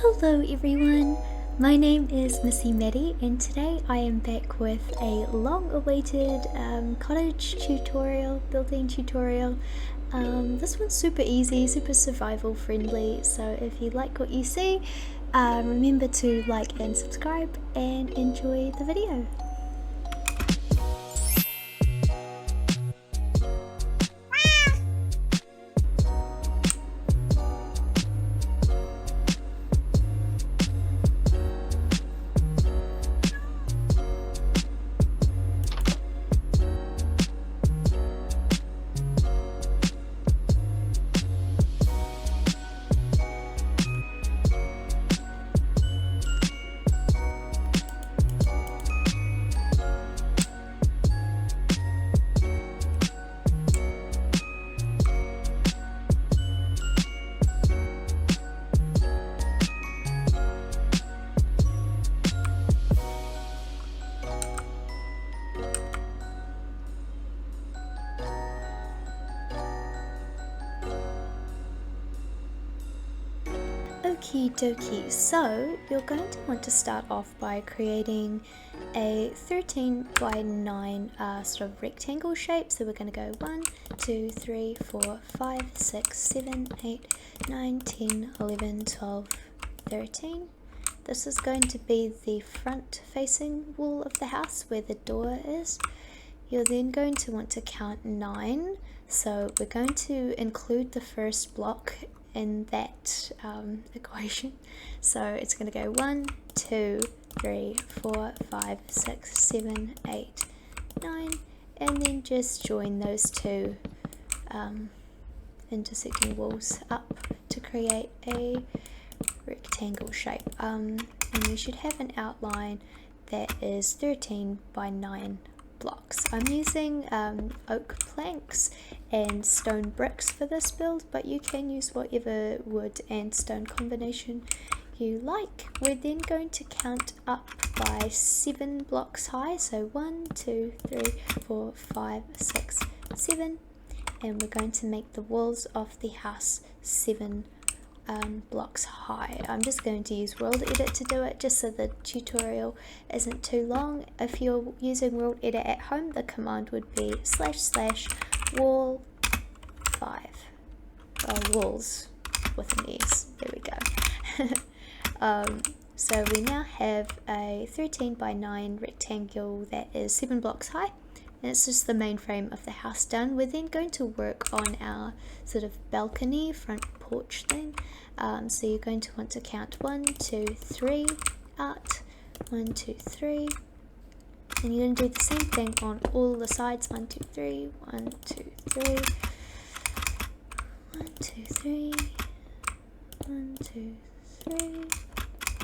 Hello everyone, my name is Missy-Maddie and today I am back with a long-awaited cottage tutorial, building tutorial. This one's super easy, super survival friendly, so if you like what you see, remember to like and subscribe and enjoy the video. Okie dokie, so you're going to want to start off by creating a 13 by 9 sort of rectangle shape. So we're going to go 1, 2, 3, 4, 5, 6, 7, 8, 9, 10, 11, 12, 13. This is going to be the front facing wall of the house where the door is. You're then going to want to count 9, so we're going to include the first block in that equation. So it's going to go 1, 2, 3, 4, 5, 6, 7, 8, 9, and then just join those two intersecting walls up to create a rectangle shape. And you should have an outline that is 13 by 9 blocks. I'm using oak planks and stone bricks for this build, but you can use whatever wood and stone combination you like. We're then going to count up by 7 blocks high, so 1, 2, 3, 4, 5, 6, 7, and we're going to make the walls of the house 7 blocks high. I'm just going to use World Edit to do it, just so the tutorial isn't too long. If you're using World Edit at home, the command would be / wall 5, walls with an S, there we go. So we now have a 13 by 9 rectangle that is 7 blocks high, and it's just the main frame of the house done. We're then going to work on our sort of balcony front porch thing. So you're going to want to count 1, 2, 3 out, 1, 2, 3, and you're going to do the same thing on all the sides. 1, 2, 3, 1, 2, 3, 1, 2, 3, 1, 2, 3,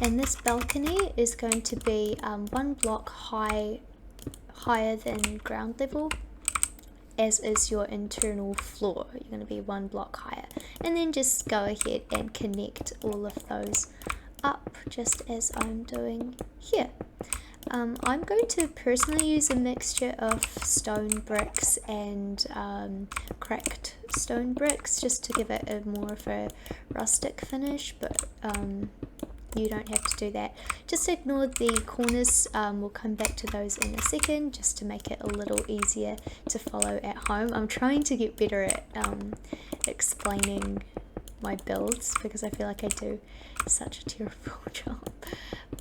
and this balcony is going to be 1 block higher than ground level, as is your internal floor. You're going to be 1 block higher, and then just go ahead and connect all of those up, just as I'm doing here. I'm going to personally use a mixture of stone bricks and cracked stone bricks, just to give it a more of a rustic finish, but you don't have to do that. Just ignore the corners, we'll come back to those in a second, just to make it a little easier to follow at home. I'm trying to get better at explaining my builds, because I feel like I do such a terrible job,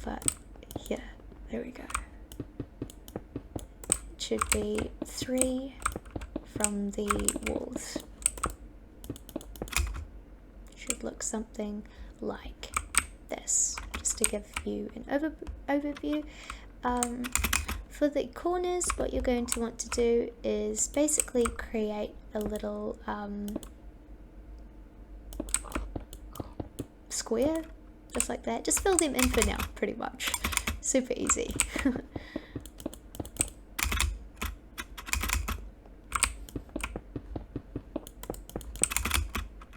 but yeah, there we go. It should be 3 from the walls. Should look something like this, just to give you an overview. For the corners, what you're going to want to do is basically create a little square, just like that. Just fill them in for now, pretty much. Super easy.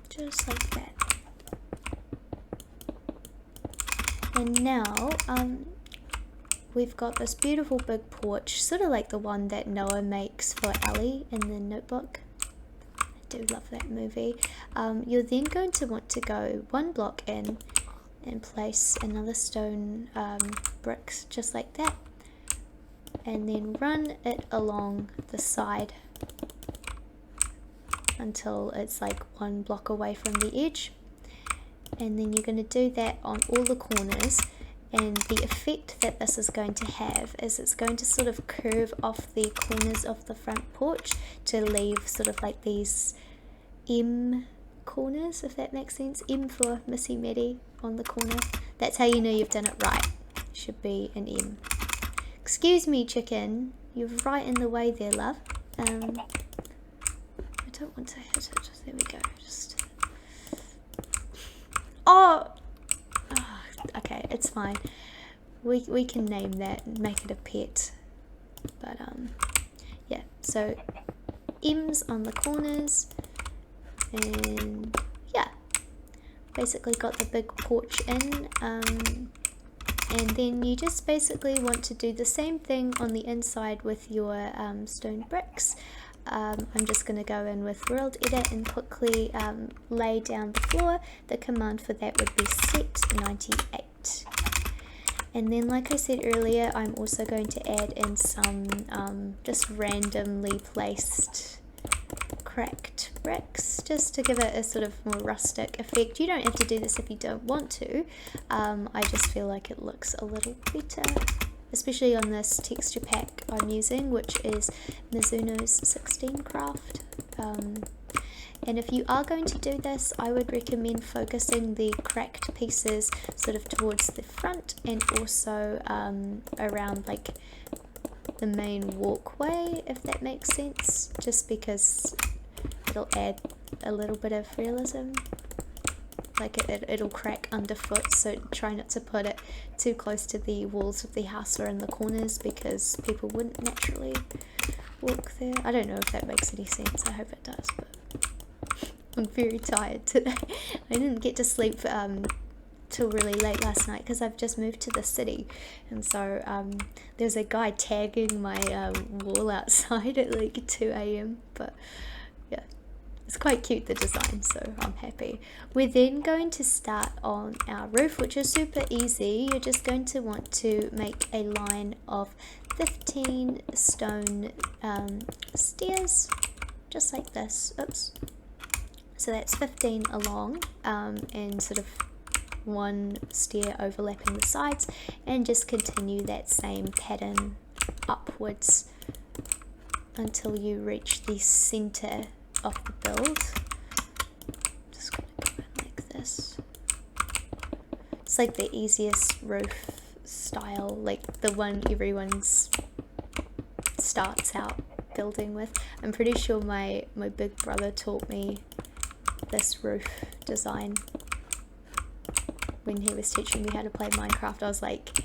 Just like that. And now we've got this beautiful big porch, sort of like the one that Noah makes for Ellie in the Notebook. I do love that movie. You're then going to want to go 1 block in and place another stone bricks just like that, and then run it along the side until it's like 1 block away from the edge. And then you're going to do that on all the corners, and the effect that this is going to have is it's going to sort of curve off the corners of the front porch to leave sort of like these M corners, if that makes sense. M for Missy-Maddie on the corner. That's how you know you've done it right. Should be an M. Excuse me, chicken, you're right in the way there, love. I don't want to hit it. There we go. Just oh, okay, it's fine. We can name that and make it a pet. But yeah, so M's on the corners, and yeah, basically got the big porch in. And then you just basically want to do the same thing on the inside with your stone bricks. I'm just going to go in with World Edit and quickly lay down the floor. The command for that would be set 98. And then, like I said earlier, I'm also going to add in some just randomly placed cracked bricks, just to give it a sort of more rustic effect. You don't have to do this if you don't want to. I just feel like it looks a little better, especially on this texture pack I'm using, which is Mizuno's 16 Craft. And if you are going to do this, I would recommend focusing the cracked pieces sort of towards the front and also around like the main walkway, if that makes sense, just because it'll add a little bit of realism. Like it'll crack underfoot, so try not to put it too close to the walls of the house or in the corners, because people wouldn't naturally walk there. I don't know if that makes any sense. I hope it does, but I'm very tired today. I didn't get to sleep till really late last night because I've just moved to the city, and so there's a guy tagging my wall outside at like 2 a.m. but yeah, it's quite cute, the design, so I'm happy. We're then going to start on our roof, which is super easy. You're just going to want to make a line of 15 stone stairs, just like this. Oops. So that's 15 along, and sort of 1 stair overlapping the sides, and just continue that same pattern upwards until you reach the center of the build. Just gonna go in like this. It's like the easiest roof style, like the one everyone starts out building with. I'm pretty sure my big brother taught me this roof design when he was teaching me how to play Minecraft. I was like,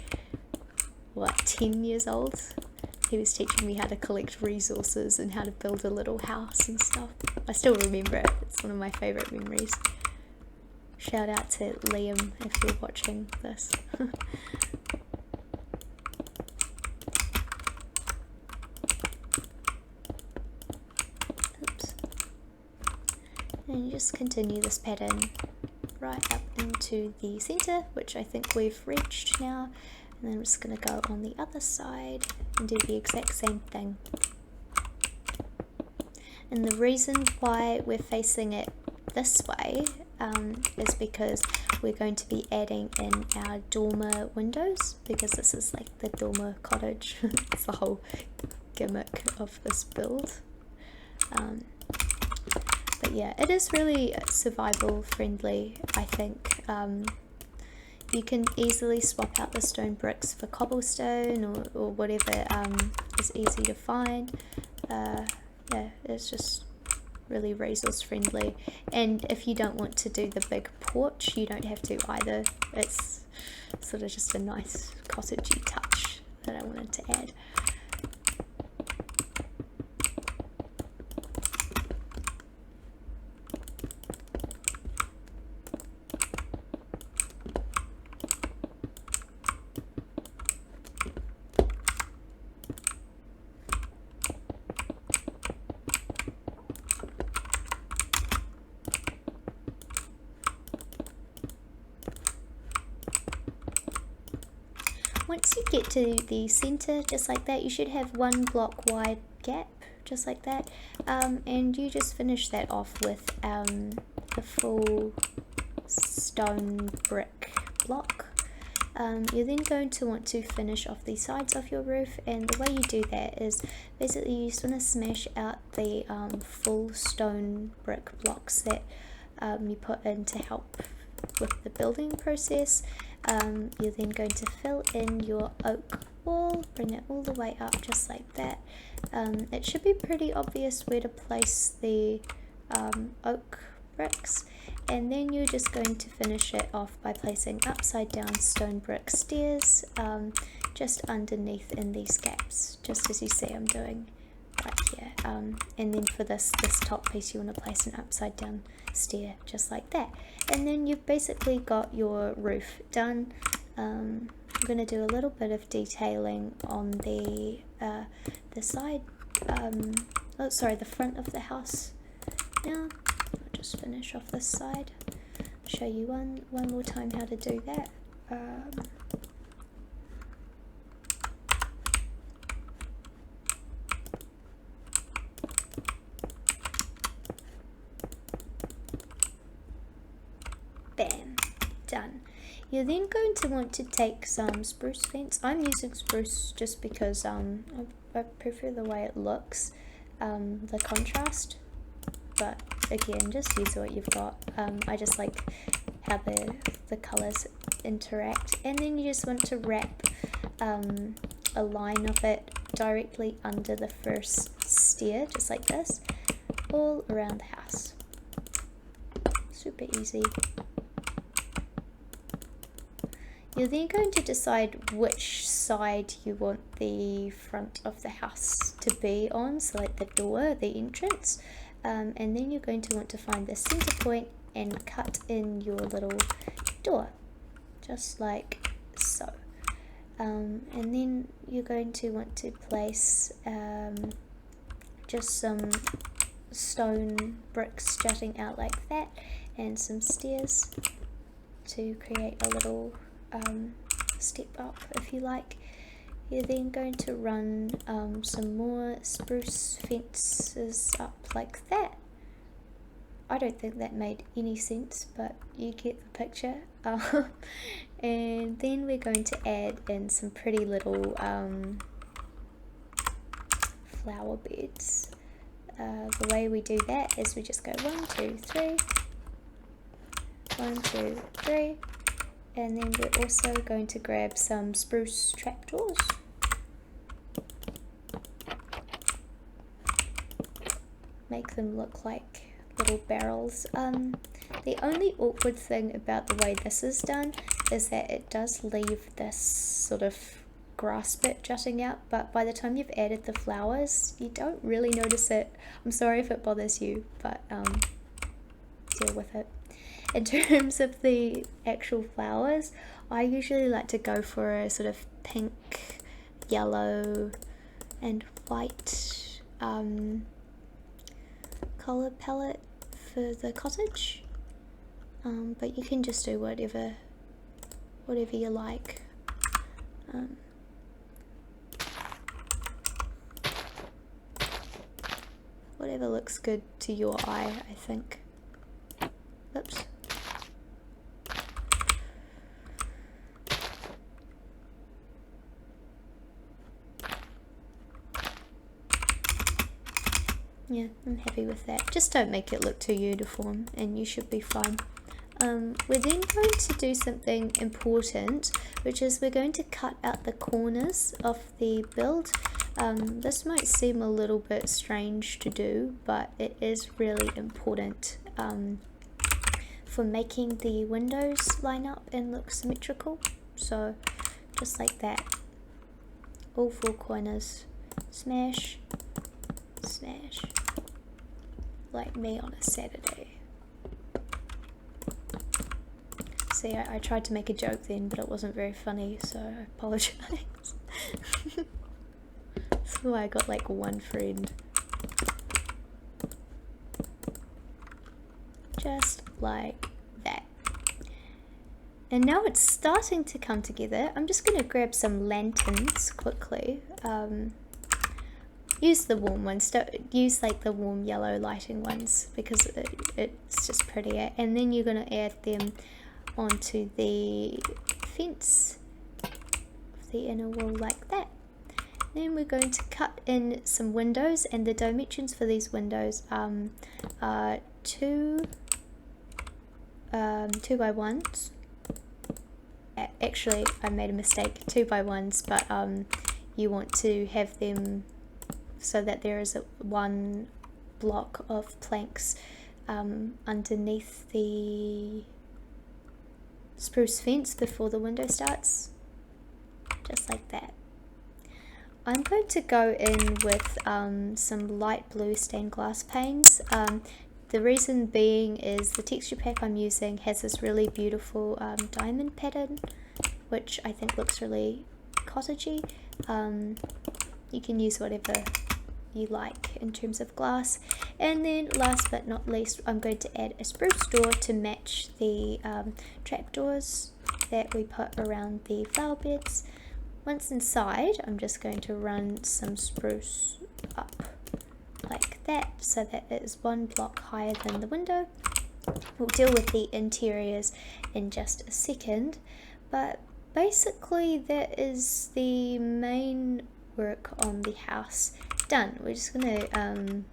what, 10 years old? He was teaching me how to collect resources and how to build a little house and stuff. I still remember it. It's one of my favourite memories. Shout out to Liam if you're watching this. Oops. And you just continue this pattern right up into the center, which I think we've reached now. And then I'm just going to go on the other side and do the exact same thing. And the reason why we're facing it this way is because we're going to be adding in our dormer windows, because this is like the dormer cottage. It's the whole gimmick of this build. But yeah, it is really survival friendly, I think. You can easily swap out the stone bricks for cobblestone or whatever is easy to find. Yeah, it's just really resource friendly. And if you don't want to do the big porch, you don't have to either. It's sort of just a nice cottagey touch that I wanted to add. Once you get to the center, just like that, you should have 1 block wide gap, just like that, and you just finish that off with a full stone brick block. You're then going to want to finish off the sides of your roof, and the way you do that is basically you just want to smash out the full stone brick blocks that you put in to help with the building process. You're then going to fill in your oak wall, bring it all the way up just like that. It should be pretty obvious where to place the oak bricks, and then you're just going to finish it off by placing upside down stone brick stairs just underneath in these gaps, just as you see I'm doing right here. And then for this top piece you want to place an upside down stair just like that, and then you've basically got your roof done. I'm going to do a little bit of detailing on the side, the front of the house now. I'll just finish off this side, show you one more time how to do that. Bam, done. You're then going to want to take some spruce fence. I'm using spruce just because I prefer the way it looks, the contrast, but again, just use what you've got. I just like how the colours interact, and then you just want to wrap a line of it directly under the first stair, just like this, all around the house. Super easy. You're then going to decide which side you want the front of the house to be on, so like the door, the entrance, and then you're going to want to find the center point and cut in your little door, just like so. And then you're going to want to place just some stone bricks jutting out like that, and some stairs to create a little step up, if you like. You're then going to run some more spruce fences up like that. I don't think that made any sense, but you get the picture. And then we're going to add in some pretty little flower beds. The way we do that is we just go 1, 2, 3, 1, 2, 3. And then we're also going to grab some spruce trapdoors. Make them look like little barrels. The only awkward thing about the way this is done is that it does leave this sort of grass bit jutting out, but by the time you've added the flowers, you don't really notice it. I'm sorry if it bothers you, but deal with it. In terms of the actual flowers, I usually like to go for a sort of pink, yellow and white colour palette for the cottage, but you can just do whatever you like. Whatever looks good to your eye, I think. Oops. Yeah, I'm happy with that. Just don't make it look too uniform and you should be fine. We're then going to do something important, which is we're going to cut out the corners of the build. This might seem a little bit strange to do, but it is really important for making the windows line up and look symmetrical. So just like that, all 4 corners, smash, smash, like me on a Saturday. See, I tried to make a joke then, but it wasn't very funny, so I apologise. That's why I got like one friend. Just like that. And now it's starting to come together. I'm just going to grab some lanterns quickly. Use the warm ones, don't use like the warm yellow lighting ones because it's just prettier. And then you're going to add them onto the fence of the inner wall like that. Then we're going to cut in some windows, and the dimensions for these windows are 2 by 1s. Actually, I made a mistake, 2 by 1s, but you want to have them so that there is one block of planks underneath the spruce fence before the window starts, just like that. I'm going to go in with some light blue stained glass panes. The reason being is the texture pack I'm using has this really beautiful diamond pattern, which I think looks really cottagey. You can use whatever you like in terms of glass. And then last but not least, I'm going to add a spruce door to match the trapdoors that we put around the flower beds. Once inside, I'm just going to run some spruce up like that so that it is 1 block higher than the window. We'll deal with the interiors in just a second, but basically that is the main work on the house done. We're just going to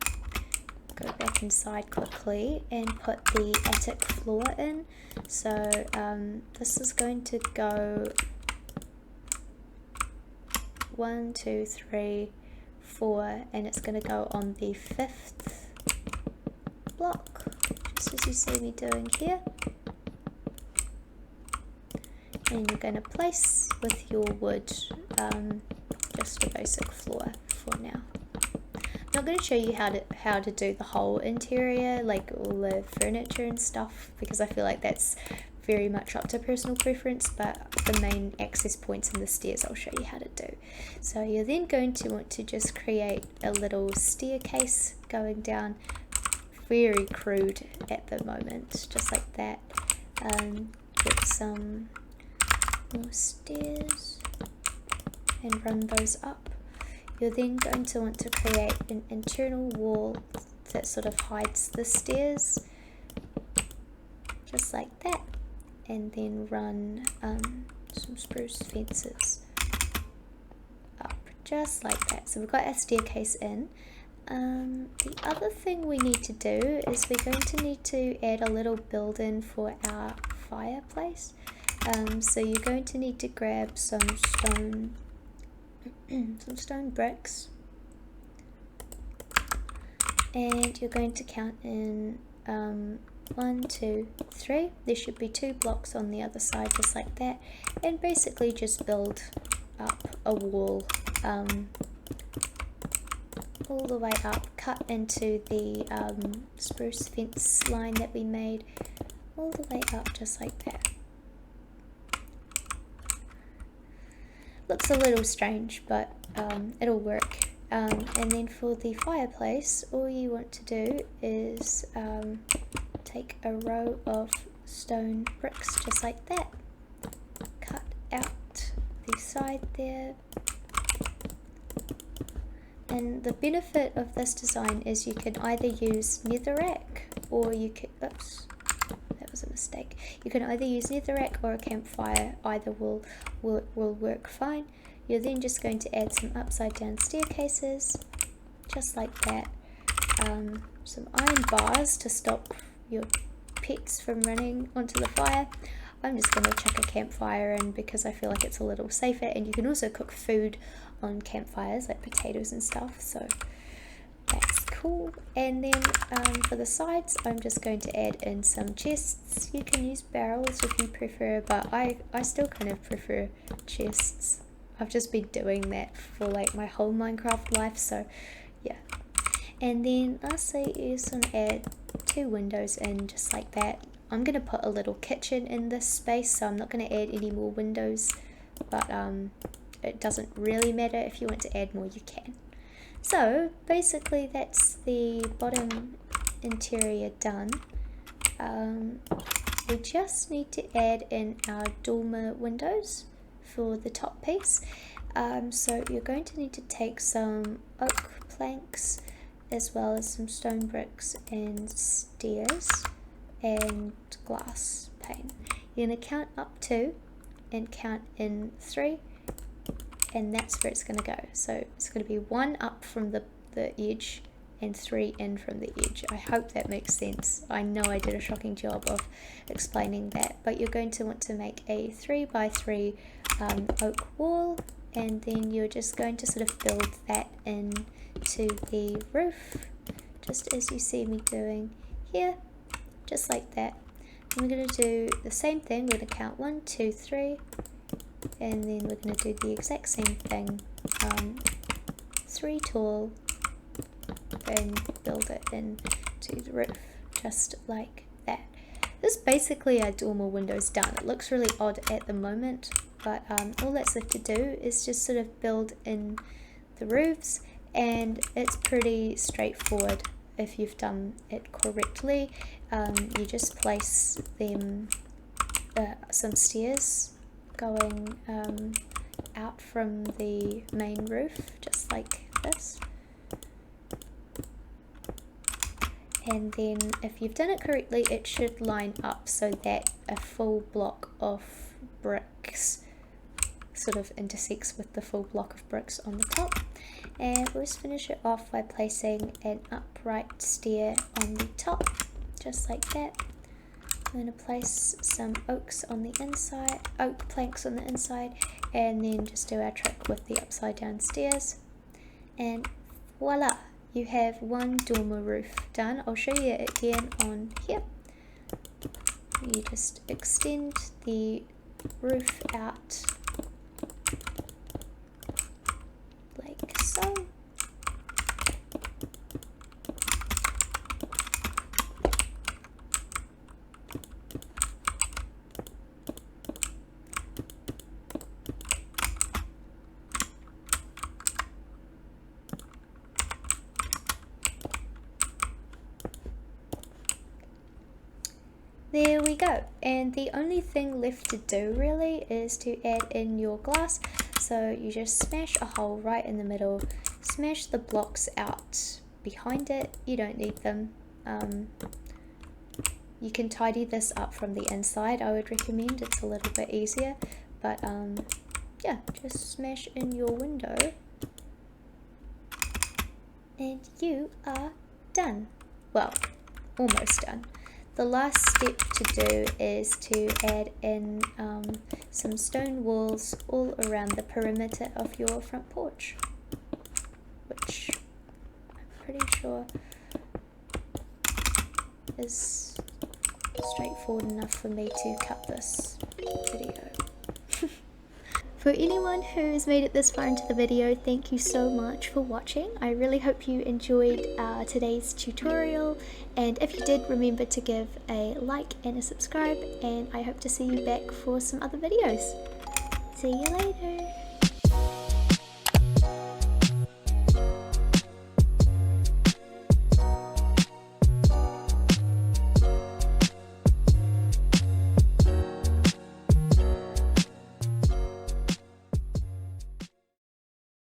go back inside quickly and put the attic floor in. So this is going to go 1, 2, 3, 4, and it's going to go on the 5th block, just as you see me doing here. And you're going to place with your wood just a basic floor for now. I'm not going to show you how to do the whole interior, like all the furniture and stuff, because I feel like that's very much up to personal preference, but the main access points and the stairs I'll show you how to do. So you're then going to want to just create a little staircase going down, very crude at the moment, just like that. Get some more stairs and run those up. You're then going to want to create an internal wall that sort of hides the stairs, just like that. And then run some spruce fences up, just like that. So we've got our staircase in. The other thing we need to do is we're going to need to add a little build-in for our fireplace. So you're going to need to grab some stone bricks, and you're going to count in 1, 2, 3. There should be 2 blocks on the other side, just like that, and basically just build up a wall all the way up, cut into the spruce fence line that we made all the way up, just like that. Looks a little strange, but it'll work. And then for the fireplace, all you want to do is take a row of stone bricks just like that, cut out the side there, and the benefit of this design is you can either use netherrack or you can, oops, that was a mistake, you can either use netherrack or a campfire, either will work fine. You're then just going to add some upside down staircases just like that, some iron bars to stop your pets from running onto the fire. I'm just going to chuck a campfire in because I feel like it's a little safer, and you can also cook food on campfires like potatoes and stuff, so that's cool. And then for the sides, I'm just going to add in some chests. You can use barrels if you prefer, but I still kind of prefer chests. I've just been doing that for like my whole Minecraft life, so yeah. And then lastly, you just want to add 2 windows in just like that. I'm going to put a little kitchen in this space, so I'm not going to add any more windows, but it doesn't really matter. If you want to add more, you can. So basically that's the bottom interior done. we just need to add in our dormer windows for the top piece. So you're going to need to take some oak planks as well as some stone bricks and stairs and glass pane. You're going to count up 2 and count in 3, and that's where it's going to go. So it's going to be 1 up from the edge and 3 in from the edge. I hope that makes sense. I know I did a shocking job of explaining that, but you're going to want to make a 3 by 3 oak wall, and then you're just going to sort of build that into the roof, just as you see me doing here, just like that. And we're going to do the same thing. We're going to count 1, 2, 3, and then we're going to do the exact same thing, 3 tall, and build it into the roof, just like that. This is basically our dormer windows done. It looks really odd at the moment, but all that's left to do is just sort of build in the roofs, and it's pretty straightforward if you've done it correctly. You just place them some stairs going out from the main roof, just like this. And then if you've done it correctly, it should line up so that a full block of bricks sort of intersects with the full block of bricks on the top. And we'll just finish it off by placing an upright stair on the top, just like that. I'm going to place some oaks on the inside, oak planks on the inside, and then just do our trick with the upside down stairs. And voila! You have one dormer roof done. I'll show you it again on here. You just extend the roof out like so. There we go, and the only thing left to do really is to add in your glass. So you just smash a hole right in the middle, smash the blocks out behind it, you don't need them. You can tidy this up from the inside, I would recommend, it's a little bit easier, but yeah, just smash in your window and you are done. Well, almost done. The last step to do is to add in some stone walls all around the perimeter of your front porch, which I'm pretty sure is straightforward enough for me to cut this video. For anyone who's made it this far into the video, thank you so much for watching. I really hope you enjoyed today's tutorial, and if you did, remember to give a like and a subscribe, and I hope to see you back for some other videos. See you later!